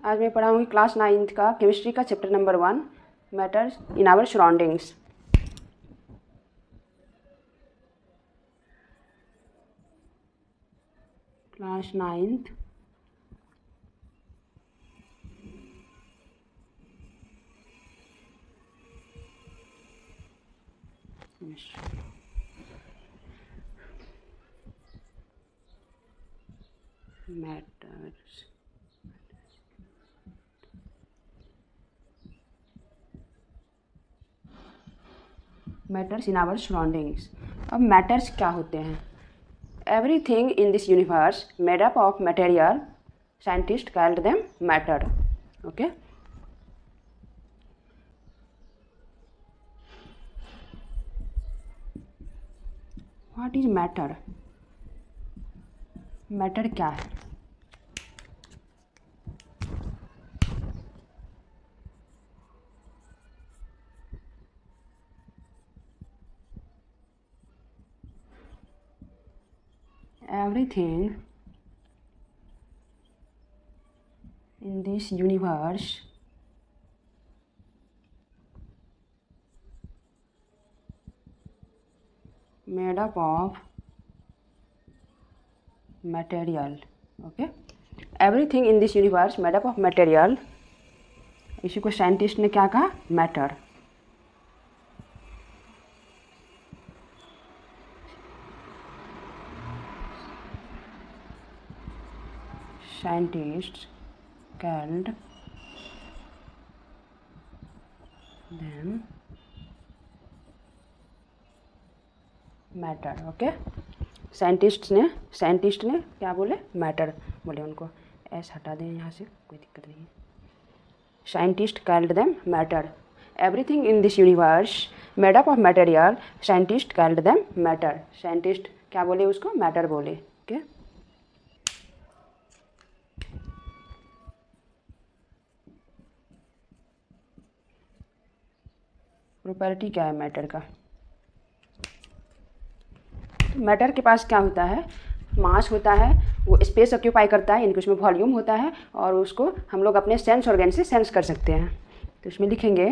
आज मैं पढ़ाऊँगी class 9th का केमिस्ट्री का chapter number 1 matters in our surroundings. Class 9th matters matters in our surroundings. अब matters क्या होते हैं? Everything in this universe made up of material, scientist called them matter. Okay, what is matter? Matter क्या है? Everything in this universe made up of material. Okay, everything in this universe made up of material, इसी को scientist ने क्या कहा? Matter. Scientists called them matter. Okay, scientist ने क्या बोले? मैटर बोले। उनको एस हटा दें यहाँ से, कोई दिक्कत नहीं है। Scientist called them matter. Everything in this universe made up of material, scientist called them matter. Scientist क्या बोले? उसको मैटर बोले। ओके, प्रॉपर्टी क्या है मैटर का? मैटर के पास क्या होता है? मास होता है, वो स्पेस ऑक्यूपाई करता है, यानी कि उसमें वॉल्यूम होता है, और उसको हम लोग अपने सेंस ऑर्गन से सेंस कर सकते हैं। तो इसमें लिखेंगे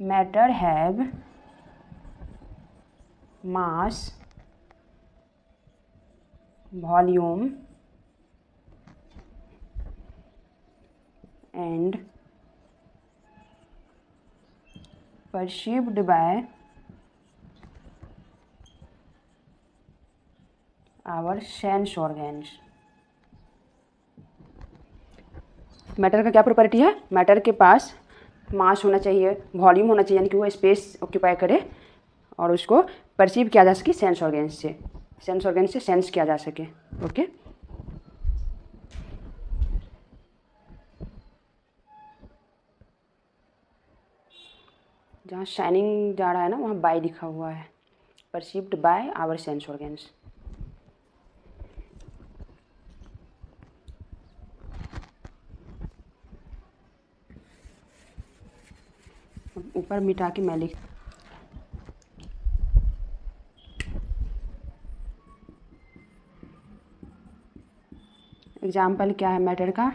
matter have mass, volume and perceived by our sense organs। Matter का क्या प्रॉपर्टी है? मैटर के पास मास होना चाहिए, वॉल्यूम होना चाहिए, यानी कि वो स्पेस ऑक्यूपाई करे, और उसको परसीव किया जा सके सेंस ऑर्गन से, सेंस किया जा सके। ओके, जहाँ शाइनिंग जा रहा है ना, वहाँ बाय लिखा हुआ है, perceived by our sense organs. ऊपर मिटा के मैं लिख, एग्जाम्पल क्या है मैटर का?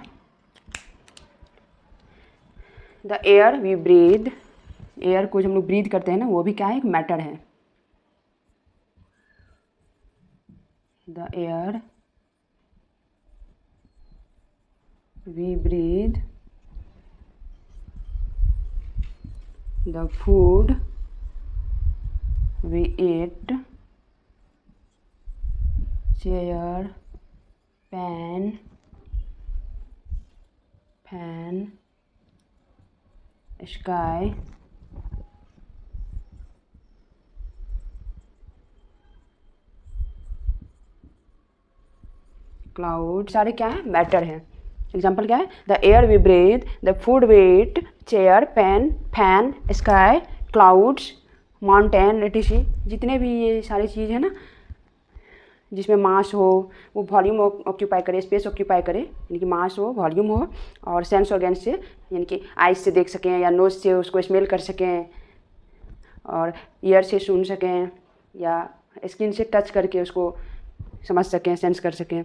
The air we breathe, air को जो हम लोग ब्रीथ करते हैं ना, वो भी क्या है? एक मैटर है। The air we breathe, the food we eat, chair, pen, fan, sky, cloud, सारे क्या है? मैटर हैं। एग्जाम्पल क्या है? The air we breathe, the food we eat, chair, pen, fan, sky, clouds, mountain, etc। जितने भी ये सारी चीज़ है ना, जिसमें मास हो, वो वॉल्यूम ऑक्यूपाई करे, स्पेस ऑक्यूपाई करे, यानी कि मास हो, वॉल्यूम हो, और सेंस ऑर्गन से, यानी कि आइज से देख सकें, या नोज से उसको स्मेल कर सकें, और ईयर से सुन सकें, या स्किन से टच करके उसको समझ सकें, सेंस कर सकें।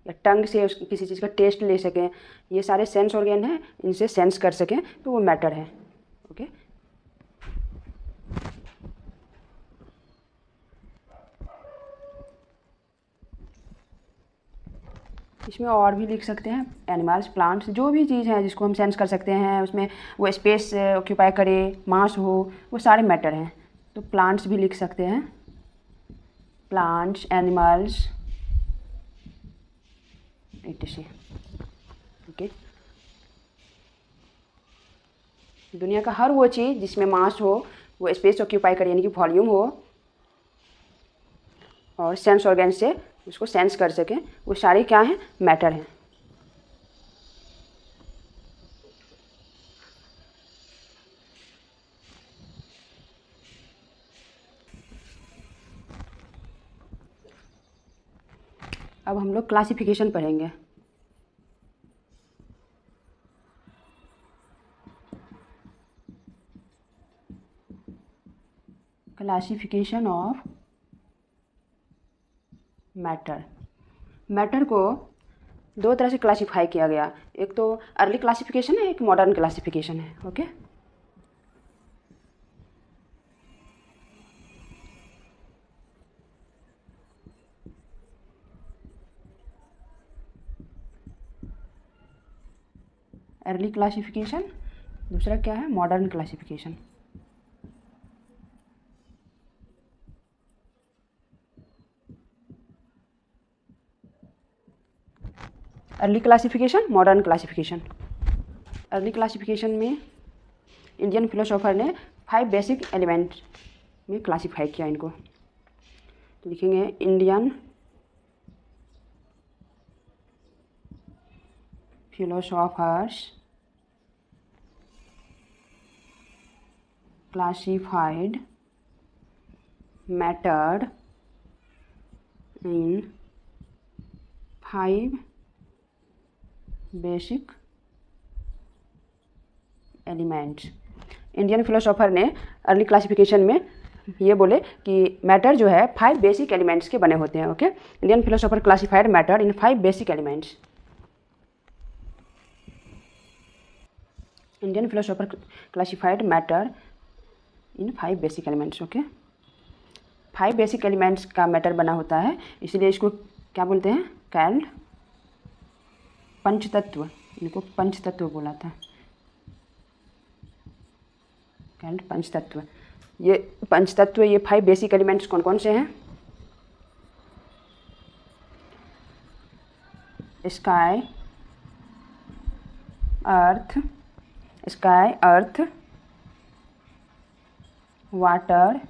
या टंग से किसी चीज़ का टेस्ट ले सकें, ये सारे सेंस ऑर्गन हैं, इनसे सेंस कर सकें, तो वो मैटर है। ओके, इसमें और भी लिख सकते हैं, एनिमल्स, प्लांट्स, जो भी चीज़ है जिसको हम सेंस कर सकते हैं, उसमें वो स्पेस ऑक्यूपाई करे, मास हो, वो सारे मैटर हैं। तो प्लांट्स भी लिख सकते हैं, प्लांट्स, एनिमल्स, etc। ओके, दुनिया का हर वो चीज़ जिसमें मास हो, वो स्पेस ऑक्यूपाई करे, यानी कि वॉल्यूम हो, और सेंस ऑर्गन से उसको सेंस कर सकें, वो सारे क्या हैं, मैटर हैं। अब हम लोग क्लासिफिकेशन पढ़ेंगे। Classification of matter. मैटर को दो तरह से क्लासिफाई किया गया, एक तो अर्ली क्लासिफिकेशन है, एक मॉडर्न क्लासिफिकेशन है। ओके, अर्ली क्लासिफिकेशन, दूसरा क्या है, modern classification. Early classification, modern classification. Early classification में इंडियन फिलोसोफर ने 5 बेसिक एलिमेंट में क्लासिफाई किया इनको। तो लिखेंगे Indian philosophers classified matter in 5 basic elements. Indian philosopher ने अर्ली क्लासिफिकेशन में ये बोले कि मैटर जो है 5 बेसिक एलिमेंट्स के बने होते हैं। Okay, Indian philosopher classified matter in 5 basic elements. Indian philosopher classified matter in 5 basic elements. Okay, 5 basic elements का मैटर बना होता है, इसलिए इसको क्या बोलते हैं, कैल्ड पंचतत्व। इनको पंचतत्व बोला था, कैल्ड पंचतत्व। ये पंचतत्व, ये 5 बेसिक एलिमेंट्स कौन कौन से हैं, sky, earth, sky, earth, water,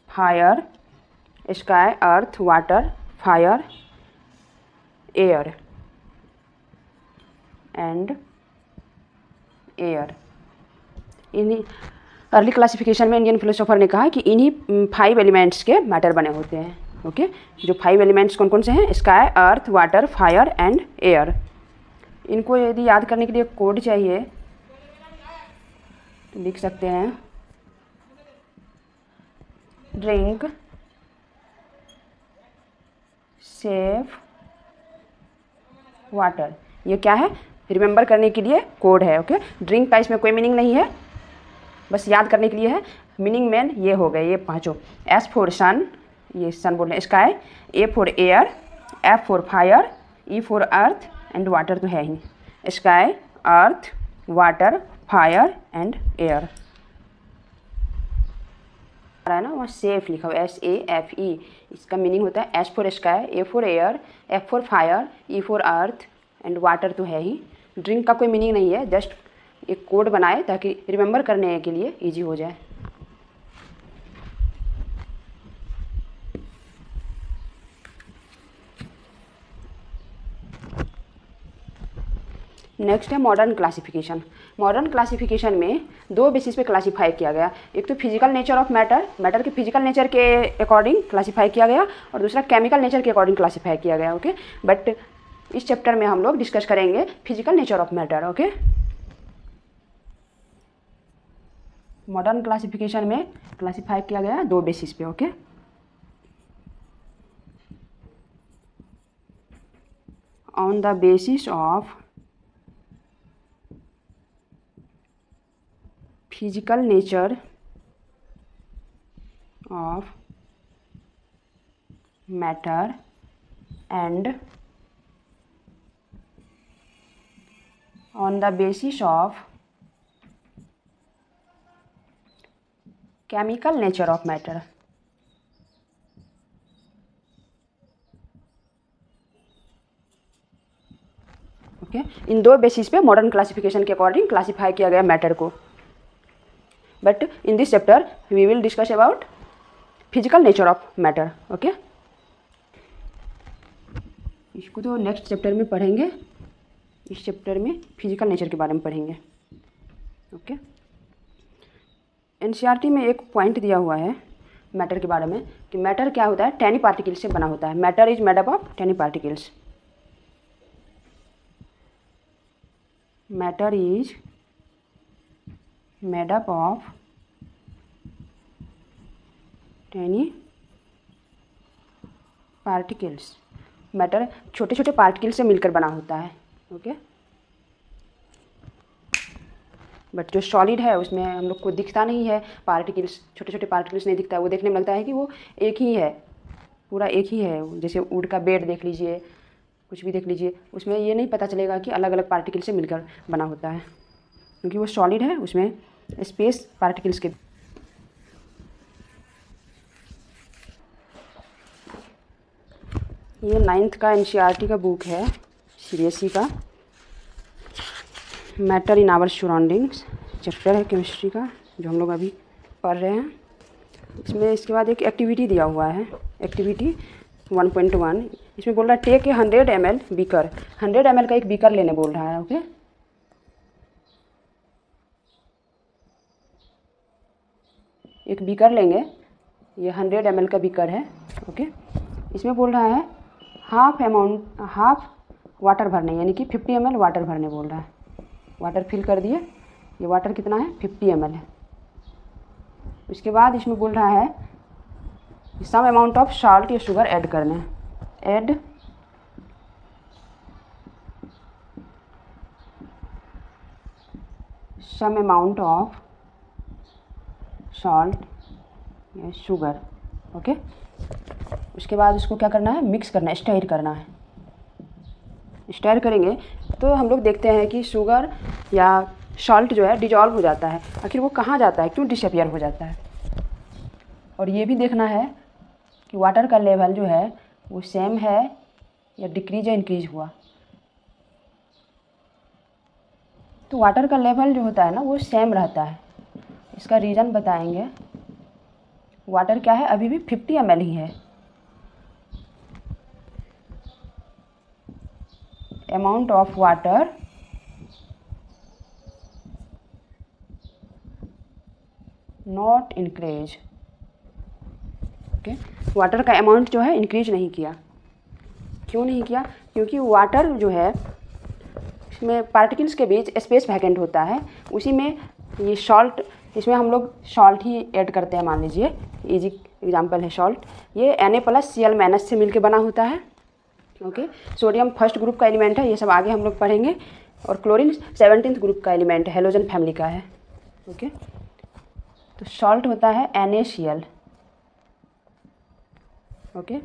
fire, sky, earth, water, fire, air and air. इन्हीं अर्ली क्लासिफिकेशन में इंडियन फिलोसोफर ने कहा कि इन्हीं 5 एलिमेंट्स के मैटर बने होते हैं। ओके, जो 5 एलिमेंट्स कौन कौन से हैं, sky, earth, water, fire and air. इनको यदि याद करने के लिए कोड चाहिए तो लिख सकते हैं, ड्रिंक, सेफ, वाटर। ये क्या है, रिमेंबर करने के लिए कोड है। ओके, ड्रिंक का इसमें कोई मीनिंग नहीं है, बस याद करने के लिए है। मीनिंग मेन ये हो गए, ये पांचों। एस फॉर सन, ये सन बोल रहे हैं, sky. A for air, F for fire, E for earth and water तो है ही। Sky, earth, water, fire and air. रहा है ना, वहाँ सेफ लिखा हुआ, SAFE। इसका मीनिंग होता है S for sky, A for air, F for fire, E for earth and water तो है ही। ड्रिंक का कोई मीनिंग नहीं है, जस्ट एक कोड बनाए ताकि रिमेंबर करने के लिए इजी हो जाए। नेक्स्ट है मॉडर्न क्लासिफिकेशन। मॉडर्न क्लासिफिकेशन में 2 बेसिस पे क्लासीफाई किया गया, एक तो physical nature of matter, matter के फिजिकल नेचर के अकॉर्डिंग क्लासीफाई किया गया, और दूसरा केमिकल नेचर के अकॉर्डिंग क्लासीफाई किया गया। ओके, बट इस चैप्टर में हम लोग डिस्कस करेंगे physical nature of matter. Okay, modern classification में क्लासीफाई किया गया 2 बेसिस पे। Okay, on the basis of physical nature of matter and on the basis of chemical nature of matter. Okay इन दो बेसिस पे मॉडर्न क्लासिफिकेशन के according classify किया गया मैटर को. But in this chapter we will discuss about physical nature of matter. Okay इसको तो next chapter में पढ़ेंगे. इस चैप्टर में फिजिकल नेचर के बारे में पढ़ेंगे. ओके एनसीईआरटी में एक पॉइंट दिया हुआ है मैटर के बारे में कि मैटर क्या होता है, टेनी पार्टिकल्स से बना होता है. Matter is made up of tiny particles. Matter is made up of tiny particles. Matter छोटे छोटे पार्टिकल से मिलकर बना होता है. ओके बट जो सॉलिड है उसमें हम लोग को दिखता नहीं है पार्टिकल्स, छोटे छोटे पार्टिकल्स नहीं दिखता है. वो देखने में लगता है कि वो एक ही है, पूरा एक ही है. जैसे वुड का बेड देख लीजिए, कुछ भी देख लीजिए, उसमें ये नहीं पता चलेगा कि अलग अलग पार्टिकल से मिलकर बना होता है क्योंकि वो सॉलिड है. उसमें स्पेस पार्टिकल्स के ये 9th का एनसीईआरटी का बुक है, सीबीएसई का. Matter in our surroundings chapter है केमिस्ट्री का जो हम लोग अभी पढ़ रहे हैं. इसमें इसके बाद एक एक्टिविटी दिया हुआ है, एक्टिविटी 1.1. इसमें बोल रहा है take a 100 ml beaker. 100 ml का एक बीकर लेने बोल रहा है. ओके एक बीकर लेंगे, ये 100 ml का बीकर है. ओके इसमें बोल रहा है हाफ वाटर भरने, यानी कि 50 ml वाटर भरने बोल रहा है. वाटर फिल कर दिए. ये वाटर कितना है, 50 ml है. उसके बाद इसमें बोल रहा है सम अमाउंट ऑफ सॉल्ट या शुगर ऐड करना है. Add some amount of salt या शुगर. ओके उसके बाद उसको क्या करना है, मिक्स करना है, स्टर करना है. स्टर करेंगे तो हम लोग देखते हैं कि शुगर या सॉल्ट जो है डिजॉल्व हो जाता है. आखिर वो कहाँ जाता है, क्यों डिसअपियर हो जाता है. और ये भी देखना है कि वाटर का लेवल जो है वो सेम है या डिक्रीज या इंक्रीज हुआ. तो वाटर का लेवल जो होता है ना वो सेम रहता है. इसका रीज़न बताएंगे. वाटर क्या है, अभी भी 50 ml ही है. Amount of water not increase. Okay water का अमाउंट जो है इंक्रीज नहीं किया. क्यों नहीं किया, क्योंकि वाटर जो है इसमें पार्टिकल्स के बीच स्पेस वैकेंट होता है. उसी में ये सॉल्ट, इसमें हम लोग सॉल्ट ही ऐड करते हैं. मान लीजिए इजी एग्जांपल है सॉल्ट. ये Na+Cl- से मिलके बना होता है. ओके सोडियम फर्स्ट ग्रुप का एलिमेंट है. ये सब आगे हम लोग पढ़ेंगे. और क्लोरीन 17th ग्रुप का एलिमेंट है, हेलोजन फैमिली का है. ओके तो सॉल्ट होता है NaCl. ओके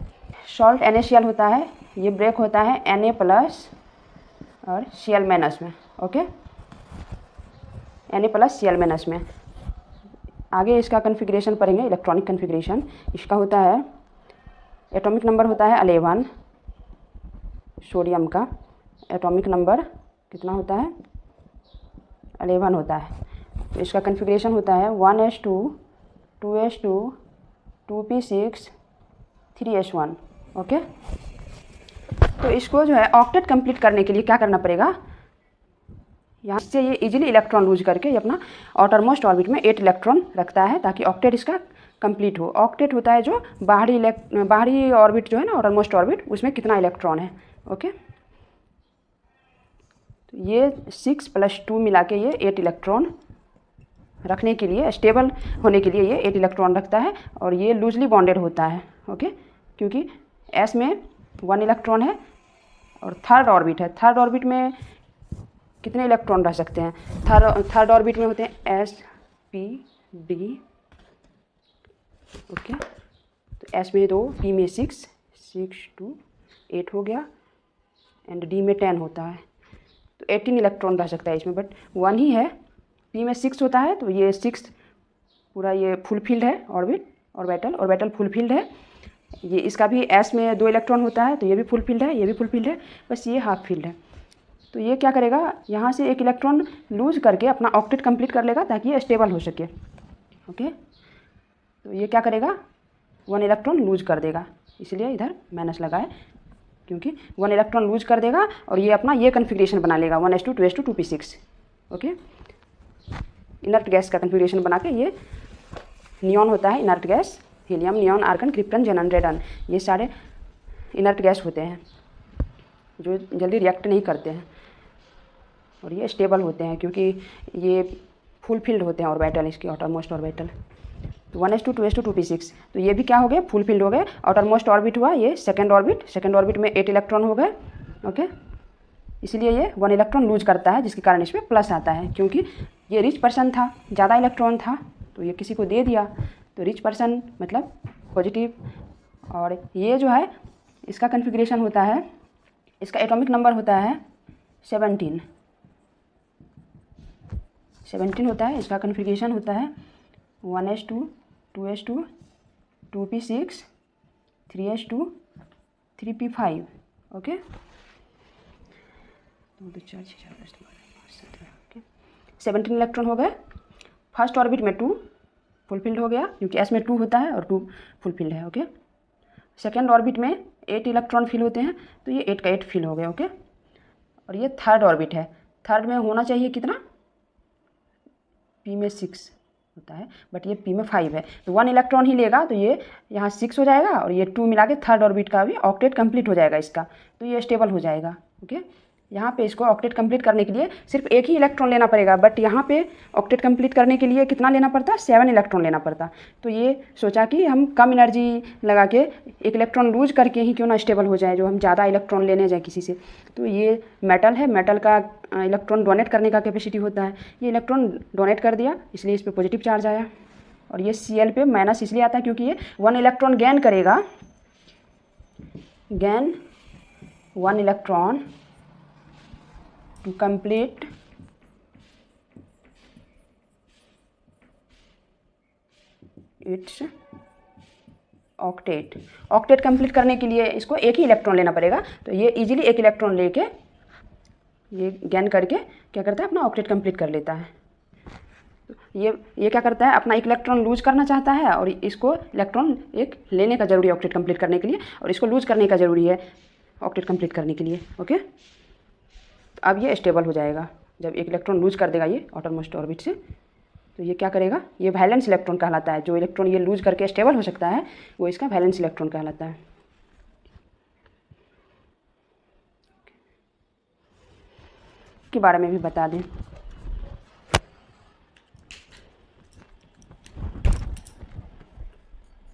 सॉल्ट NaCl होता है. ये ब्रेक होता है Na+ और Cl- में. ओके Na+Cl- में. आगे इसका कन्फिग्रेशन पढ़ेंगे, इलेक्ट्रॉनिक कन्फिग्रेशन. इसका होता है एटॉमिक नंबर होता है 11. सोडियम का एटॉमिक नंबर कितना होता है, 11 होता है. तो इसका कन्फिग्रेशन होता है 1s2 2s2 2p6 3s1. Okay तो इसको जो है ऑक्टेट कंप्लीट करने के लिए क्या करना पड़ेगा, यहाँ से ये इजीली इलेक्ट्रॉन लूज करके ये अपना आउटरमोस्ट ऑर्बिट में 8 इलेक्ट्रॉन रखता है ताकि ऑक्टेट इसका कंप्लीट हो. ऑक्टेट होता है जो बाहरी ऑर्बिट जो है ना, आउटरमोस्ट ऑर्बिट, उसमें कितना इलेक्ट्रॉन है. ओके तो ये 6 + 2 मिला के ये 8 इलेक्ट्रॉन रखने के लिए, स्टेबल होने के लिए ये 8 इलेक्ट्रॉन रखता है. और ये लूजली बॉन्डेड होता है. ओके क्योंकि S में 1 इलेक्ट्रॉन है और थर्ड ऑर्बिट है। थर्ड ऑर्बिट में कितने इलेक्ट्रॉन रह सकते हैं? थर्ड ऑर्बिट में होते हैं एस पी डी। ओके, तो एस में 2, पी में 6, 6 2 8 हो गया, एंड डी में 10 होता है, तो 18 इलेक्ट्रॉन रह सकता है इसमें, बट 1 ही है। पी में 6 होता है, तो ये 6 पूरा ये फुल फील्ड है ऑर्बिट, ऑर्बिटल फुल फील्ड है। ये इसका भी एस में 2 इलेक्ट्रॉन होता है, तो ये भी फुल फील्ड है, ये भी फुल फील्ड है, बस ये हाफ फील्ड है। तो ये क्या करेगा, यहाँ से एक इलेक्ट्रॉन लूज करके अपना ऑक्टेट कंप्लीट कर लेगा ताकि ये स्टेबल हो सके। ओके, तो ये क्या करेगा, 1 इलेक्ट्रॉन लूज कर देगा, इसलिए इधर माइनस लगा है, क्योंकि 1 इलेक्ट्रॉन लूज कर देगा और ये अपना ये कन्फिग्रेशन बना लेगा 1s2 2s2 2p6। Okay, inert gas का कन्फिग्रेशन बना के, ये नियॉन होता है inert gas, helium, neon, argon, krypton, xenon, radon, ये सारे इनर्ट गैस होते हैं जो जल्दी रिएक्ट नहीं करते हैं, और ये स्टेबल होते हैं क्योंकि ये फुल फील्ड होते हैं ऑर्बिटल, इसके आउटरमोस्ट ऑर्बिटल। तो 1s2 2s2 2p6, तो ये भी क्या हो गए, फुल फील्ड हो गए। आउटरमोस्ट ऑर्बिट हुआ ये सेकंड ऑर्बिट में 8 इलेक्ट्रॉन हो गए। ओके, इसलिए ये 1 इलेक्ट्रॉन लूज करता है, जिसके कारण इसमें प्लस आता है, क्योंकि ये रिच पर्सन था, ज़्यादा इलेक्ट्रॉन था, तो ये किसी को दे दिया, तो रिच पर्सन मतलब पॉजिटिव। और ये जो है इसका कन्फिग्रेशन होता है, इसका एटॉमिक नंबर होता है 17 होता है। इसका कन्फिग्रेशन होता है 1s2 2s2 2p6 3s2 3p5। Okay, 17 electron हो गए। फर्स्ट ऑर्बिट में 2 फुल फील्ड हो गया, क्योंकि एस में 2 होता है और 2 फुल फील्ड है। ओके, सेकेंड ऑर्बिट में 8 इलेक्ट्रॉन फिल होते हैं, तो ये 8 का 8 फिल हो गया। ओके, और ये थर्ड ऑर्बिट है, थर्ड में होना चाहिए कितना, पी में 6 होता है, बट ये पी में 5 है, तो 1 इलेक्ट्रॉन ही लेगा, तो ये यहाँ 6 हो जाएगा और ये 2 मिला के थर्ड ऑर्बिट का भी ऑक्टेट कंप्लीट हो जाएगा इसका, तो ये स्टेबल हो जाएगा। ओके, यहाँ पे इसको ऑक्टेट कंप्लीट करने के लिए सिर्फ एक ही इलेक्ट्रॉन लेना पड़ेगा, बट यहाँ पे ऑक्टेट कंप्लीट करने के लिए कितना लेना पड़ता है, 7 इलेक्ट्रॉन लेना पड़ता। तो ये सोचा कि हम कम एनर्जी लगा के एक इलेक्ट्रॉन लूज करके ही क्यों ना स्टेबल हो जाए, जो हम ज़्यादा इलेक्ट्रॉन लेने जाए किसी से। तो ये मेटल है, मेटल का इलेक्ट्रॉन डोनेट करने का कैपेसिटी होता है, ये इलेक्ट्रॉन डोनेट कर दिया, इसलिए इस पर पॉजिटिव चार्ज आया, और ये Cl पे माइनस इसलिए आता है क्योंकि ये 1 इलेक्ट्रॉन गेन करेगा, gain 1 electron to complete its octet. Octet complete करने के लिए इसको एक ही इलेक्ट्रॉन लेना पड़ेगा, तो ये इजीली एक इलेक्ट्रॉन लेके ये गेन करके क्या करता है, अपना ऑक्टेट कंप्लीट कर लेता है। ये क्या करता है, अपना एक इलेक्ट्रॉन लूज करना चाहता है, और इसको इलेक्ट्रॉन एक लेने का जरूरी है ऑक्टेट कंप्लीट करने के लिए, और इसको लूज करने का जरूरी है ऑक्टेट कंप्लीट करने के लिए। ओके, अब ये स्टेबल हो जाएगा जब एक इलेक्ट्रॉन लूज कर देगा ये आउटरमोस्ट ऑर्बिट से, तो ये क्या करेगा, ये वैलेंस इलेक्ट्रॉन कहलाता है। जो इलेक्ट्रॉन ये लूज करके स्टेबल हो सकता है वो इसका वैलेंस इलेक्ट्रॉन कहलाता है। के बारे में भी बता दें,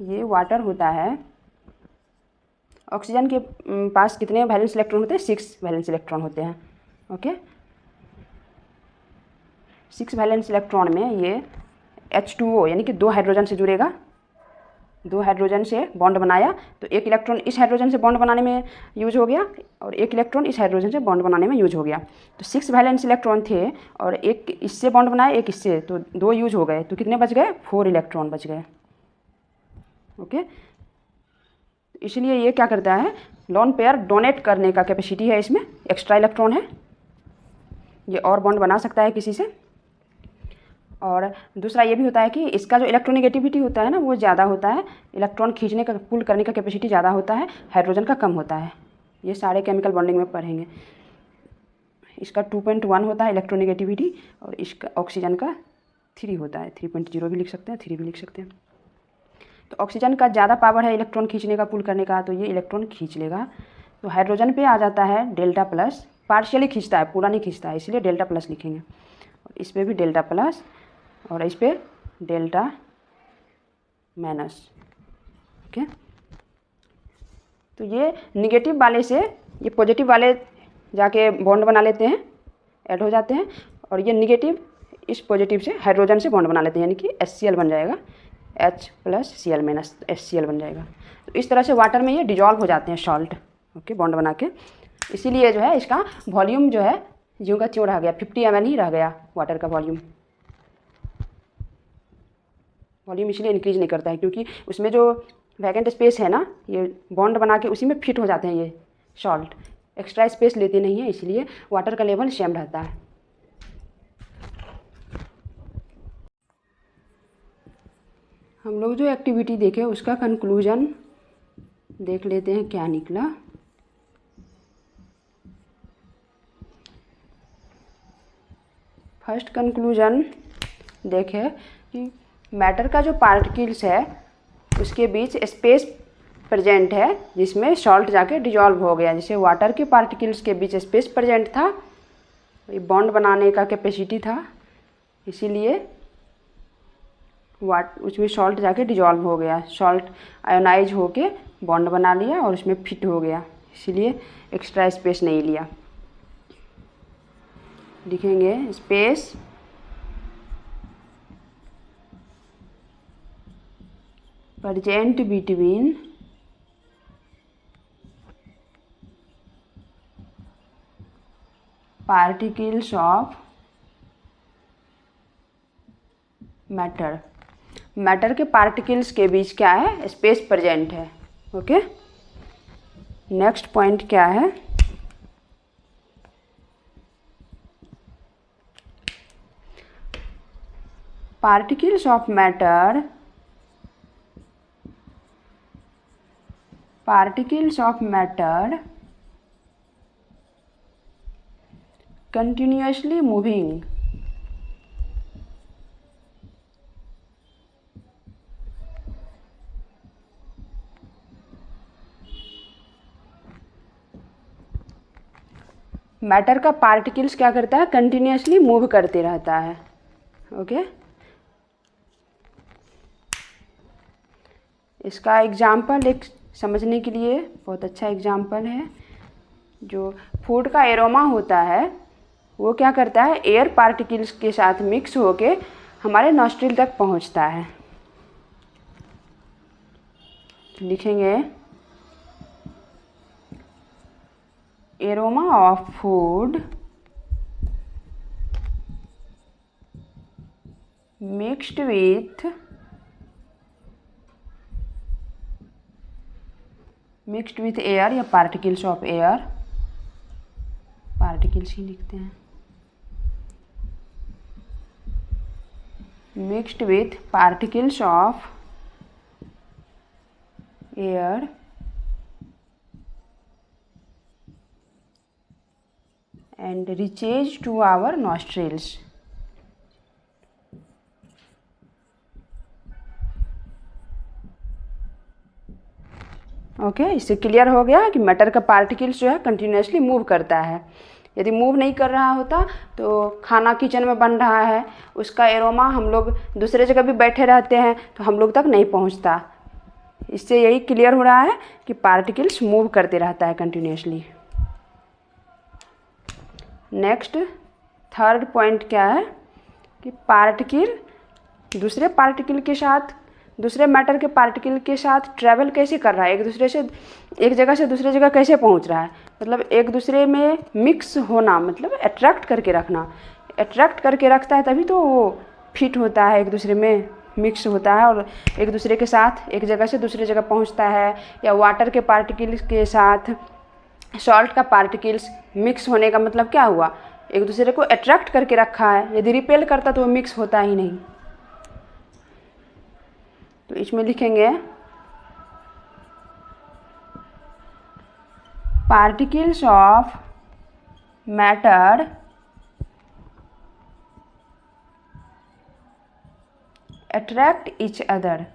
ये वाटर होता है। ऑक्सीजन के पास कितने वैलेंस इलेक्ट्रॉन होते हैं, 6 वैलेंस इलेक्ट्रॉन होते हैं। ओके, 6 वैलेंस इलेक्ट्रॉन में ये H2O यानी कि 2 हाइड्रोजन से जुड़ेगा, 2 हाइड्रोजन से बॉन्ड बनाया, तो एक इलेक्ट्रॉन इस हाइड्रोजन से बॉन्ड बनाने में यूज हो गया और एक इलेक्ट्रॉन इस हाइड्रोजन से बॉन्ड बनाने में यूज हो गया। तो 6 वैलेंस इलेक्ट्रॉन थे और एक इससे बॉन्ड बनाया, एक इससे, तो 2 यूज हो गए, तो कितने बच गए, 4 इलेक्ट्रॉन बच गए। ओके, इसलिए ये क्या करता है, लोन पेयर डोनेट करने का कैपेसिटी है इसमें, एक्स्ट्रा इलेक्ट्रॉन है, ये और बॉन्ड बना सकता है किसी से। और दूसरा ये भी होता है कि इसका जो इलेक्ट्रोनेगेटिविटी होता है ना, वो ज़्यादा होता है, इलेक्ट्रॉन खींचने का, पुल करने का कैपेसिटी ज़्यादा होता है, हाइड्रोजन का कम होता है। ये सारे केमिकल बॉन्डिंग में पढ़ेंगे। इसका 2.1 होता है इलेक्ट्रोनेगेटिविटी, और इसका ऑक्सीजन का 3 होता है, 3.0 भी लिख सकते हैं, 3 भी लिख सकते हैं। तो ऑक्सीजन का ज़्यादा पावर है इलेक्ट्रॉन खींचने का, पुल करने का, तो ये इलेक्ट्रॉन खींच लेगा। तो हाइड्रोजन पे आ जाता है डेल्टा प्लस, पार्शियली खींचता है, पूरा नहीं खींचता है, इसलिए डेल्टा प्लस लिखेंगे। और इस पर भी डेल्टा प्लस, और इस पर डेल्टा माइनस। ओके, तो ये निगेटिव वाले से ये पॉजिटिव वाले जाके बॉन्ड बना लेते हैं, ऐड हो जाते हैं, और ये निगेटिव इस पॉजिटिव से हाइड्रोजन से बॉन्ड बना लेते हैं, यानी कि HCl बन जाएगा, H+Cl- HCl बन जाएगा। तो इस तरह से वाटर में ये डिजॉल्व हो जाते हैं सॉल्ट, ओके, बॉन्ड बना के। इसीलिए जो है इसका वॉल्यूम जो है ज्यों का त्यों रह गया, 50 ml ही रह गया वाटर का वॉल्यूम। वॉल्यूम इसलिए इंक्रीज नहीं करता है क्योंकि उसमें जो वैकेंट स्पेस है ना, ये बॉन्ड बना के उसी में फिट हो जाते हैं, ये सॉल्ट एक्स्ट्रा स्पेस लेते नहीं है, इसलिए वाटर का लेवल सेम रहता है। हम लोग जो एक्टिविटी देखे उसका कंक्लूजन देख लेते हैं क्या निकला। फर्स्ट कंक्लूजन देखे कि मैटर का जो पार्टिकल्स है उसके बीच स्पेस प्रेजेंट है जिसमें सॉल्ट जाके डिजॉल्व हो गया। जैसे वाटर के पार्टिकल्स के बीच स्पेस प्रेजेंट था, ये बॉन्ड बनाने का कैपेसिटी था, इसीलिए उसमें सॉल्ट जाके डिजॉल्व हो गया, सॉल्ट आयोनाइज होके बॉन्ड बना लिया और उसमें फिट हो गया, इसीलिए एक्स्ट्रा स्पेस नहीं लिया। लिखेंगे space present between particles of matter. Matter के पार्टिकल्स के बीच क्या है, स्पेस प्रेजेंट है, ओके। नेक्स्ट पॉइंट क्या है, particles of matter continuously moving matter का पार्टिकल्स क्या करता है, कंटिन्यूसली मूव करते रहता है, ओके। इसका एग्जाम्पल एक समझने के लिए बहुत अच्छा एग्जाम्पल है, जो फूड का एरोमा होता है वो क्या करता है, एयर पार्टिकल्स के साथ मिक्स होके हमारे नॉस्ट्रिल तक पहुंचता है। लिखेंगे aroma of food mixed with air या पार्टिकल्स ऑफ एयर, पार्टिकल्स ही लिखते हैं, mixed with particles of air and reaches to our nostrils। Okay, इससे क्लियर हो गया कि मैटर का पार्टिकल्स जो है कंटिन्यूसली मूव करता है। यदि मूव नहीं कर रहा होता तो खाना किचन में बन रहा है, उसका एरोमा हम लोग दूसरे जगह भी बैठे रहते हैं तो हम लोग तक नहीं पहुंचता। इससे यही क्लियर हो रहा है कि पार्टिकल्स मूव करते रहता है कंटिन्यूसली। नेक्स्ट थर्ड पॉइंट क्या है कि पार्टिकल दूसरे पार्टिकल के साथ, दूसरे मैटर के पार्टिकल के साथ ट्रैवल कैसे कर रहा है, एक जगह से दूसरे जगह कैसे पहुंच रहा है। मतलब एक दूसरे में मिक्स होना, मतलब अट्रैक्ट करके रखना, अट्रैक्ट करके रखता है तभी तो वो फिट होता है, एक दूसरे में मिक्स होता है और एक दूसरे के साथ एक जगह से दूसरी जगह पहुंचता है। या वाटर के पार्टिकल्स के साथ सॉल्ट का पार्टिकल्स मिक्स होने का मतलब क्या हुआ, एक दूसरे को अट्रैक्ट करके रखा है। यदि रिपेल करता तो वो मिक्स होता ही नहीं। तो इसमें लिखेंगे particles of matter attract each other.